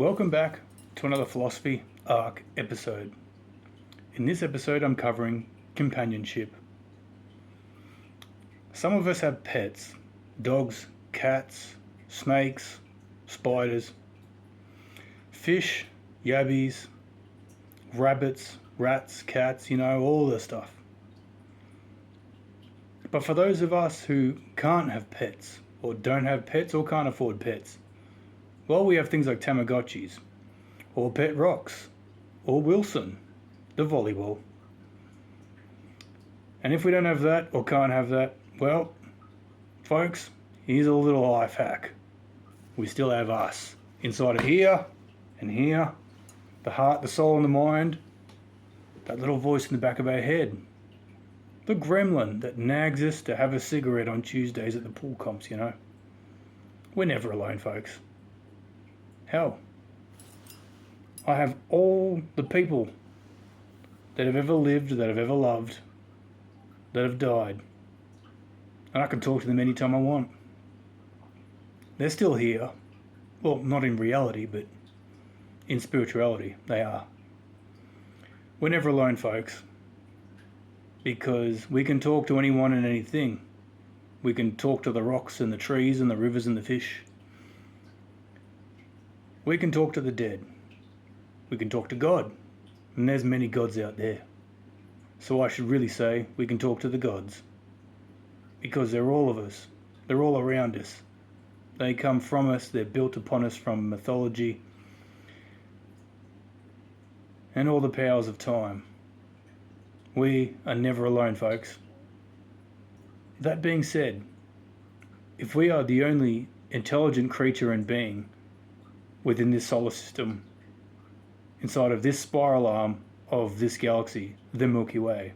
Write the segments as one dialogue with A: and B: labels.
A: Welcome back to another Phill-osophy Arc episode. In this episode I'm covering companionship. Some of us have pets: dogs, cats, snakes, spiders, fish, yabbies, rabbits, rats, cats, all the stuff. But for those of us who can't have pets, or don't have pets, or can't afford pets, well, we have things like Tamagotchis, or Pet Rocks, or Wilson, the volleyball. And if we don't have that, or can't have that, well, folks, here's a little life hack. We still have us, inside of here, and here, the heart, the soul, and the mind, that little voice in the back of our head, the gremlin that nags us to have a cigarette on Tuesdays at the pool comps, We're never alone, folks. Hell, I have all the people that have ever lived, that have ever loved, that have died, and I can talk to them anytime I want. They're still here. Well, not in reality, but in spirituality, they are. We're never alone, folks, because we can talk to anyone and anything. We can talk to the rocks and the trees and the rivers and the fish. We can talk to the dead. We can talk to God. And there's many gods out there. So I should really say we can talk to the gods. Because they're all of us. They're all around us. They come from us. They're built upon us from mythology and all the powers of time. We are never alone, folks. That being said, if we are the only intelligent creature and being within this solar system, inside of this spiral arm of this galaxy, the Milky Way,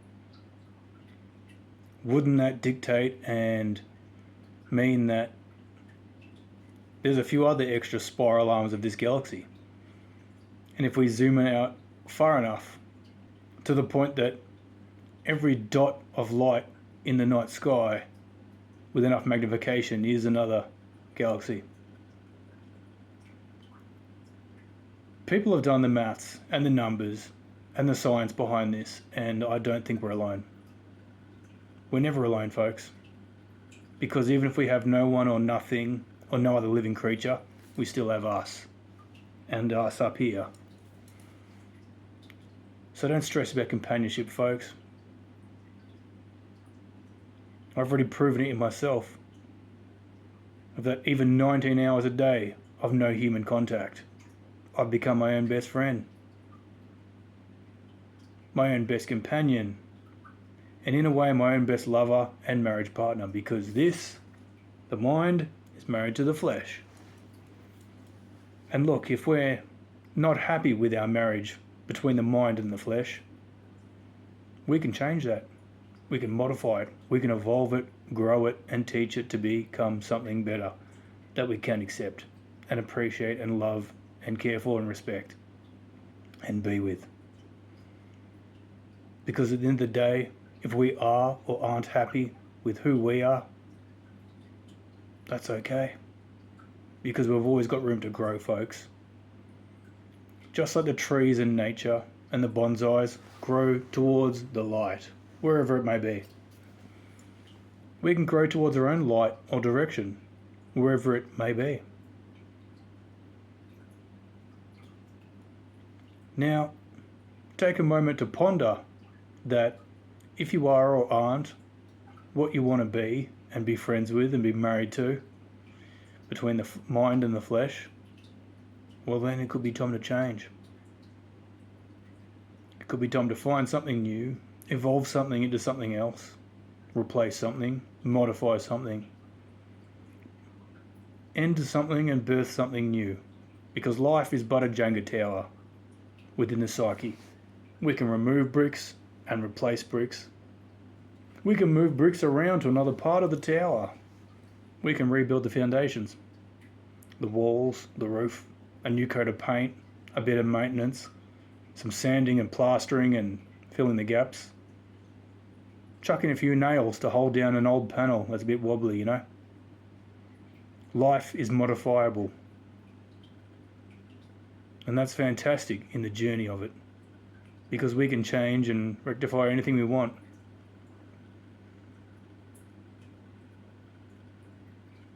A: wouldn't that dictate and mean that there's a few other extra spiral arms of this galaxy? And if we zoom out far enough to the point that every dot of light in the night sky with enough magnification is another galaxy. People have done the maths and the numbers and the science behind this, and I don't think we're alone. We're never alone, folks. Because even if we have no one or nothing or no other living creature, we still have us. And us up here. So don't stress about companionship, folks. I've already proven it in myself. That even 19 hours a day of no human contact, I've become my own best friend, my own best companion, and in a way my own best lover and marriage partner, because this, the mind, is married to the flesh. And look, if we're not happy with our marriage between the mind and the flesh, we can change that. We can modify it. We can evolve it, grow it, and teach it to become something better that we can accept and appreciate and love and care for and respect and be with. Because at the end of the day, if we are or aren't happy with who we are, that's okay. Because we've always got room to grow, folks. Just like the trees in nature and the bonsais grow towards the light, wherever it may be. We can grow towards our own light or direction, wherever it may be. Now, take a moment to ponder that if you are or aren't what you want to be and be friends with and be married to, between the mind and the flesh, well then it could be time to change. It could be time to find something new, evolve something into something else, replace something, modify something, end something and birth something new. Because life is but a Jenga tower within the psyche. We can remove bricks and replace bricks. We can move bricks around to another part of the tower. We can rebuild the foundations, the walls, the roof, a new coat of paint, a bit of maintenance, some sanding and plastering and filling the gaps, chucking a few nails to hold down an old panel that's a bit wobbly, Life is modifiable. And that's fantastic in the journey of it, because we can change and rectify anything we want.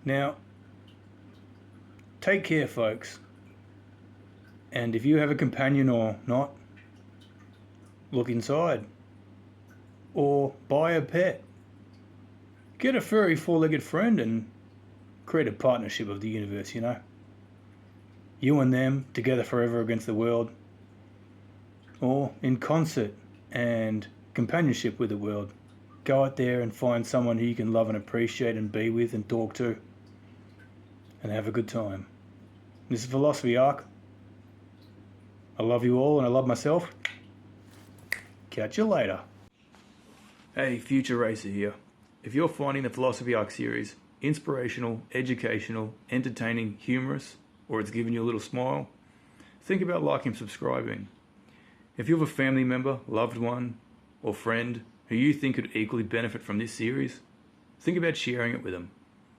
A: Now, take care, folks. And if you have a companion or not, look inside. Or buy a pet. Get a furry four-legged friend and create a partnership of the universe, you know. You and them together forever against the world. Or in concert and companionship with the world. Go out there and find someone who you can love and appreciate and be with and talk to. And have a good time. This is Phill-osophy Arc. I love you all and I love myself. Catch you later. Hey, Future Racer here. If you're finding the Phill-osophy Arc series inspirational, educational, entertaining, humorous, or it's giving you a little smile, think about liking and subscribing. If you have a family member, loved one, or friend who you think could equally benefit from this series, think about sharing it with them.